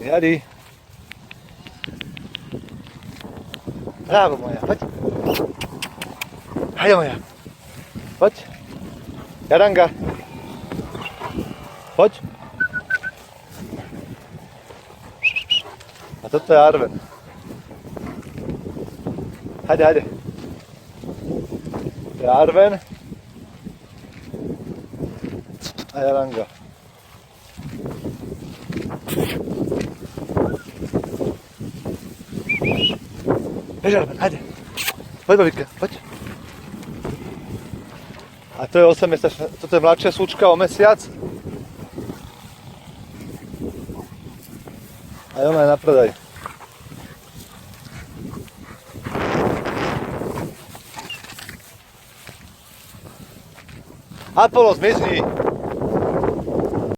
Jari. Bravo moja, poď. Hajde moja. Poď. Jaranga. Poď. A toto je Arven. Hajde, hajde. To je Arven. A Jaranga. Bež Arven, hajde. Poď babika, poď. A to je 8-mesačná, toto je mladšia súčka o mesiac. A ona je na predaj. Apollo, zmizni!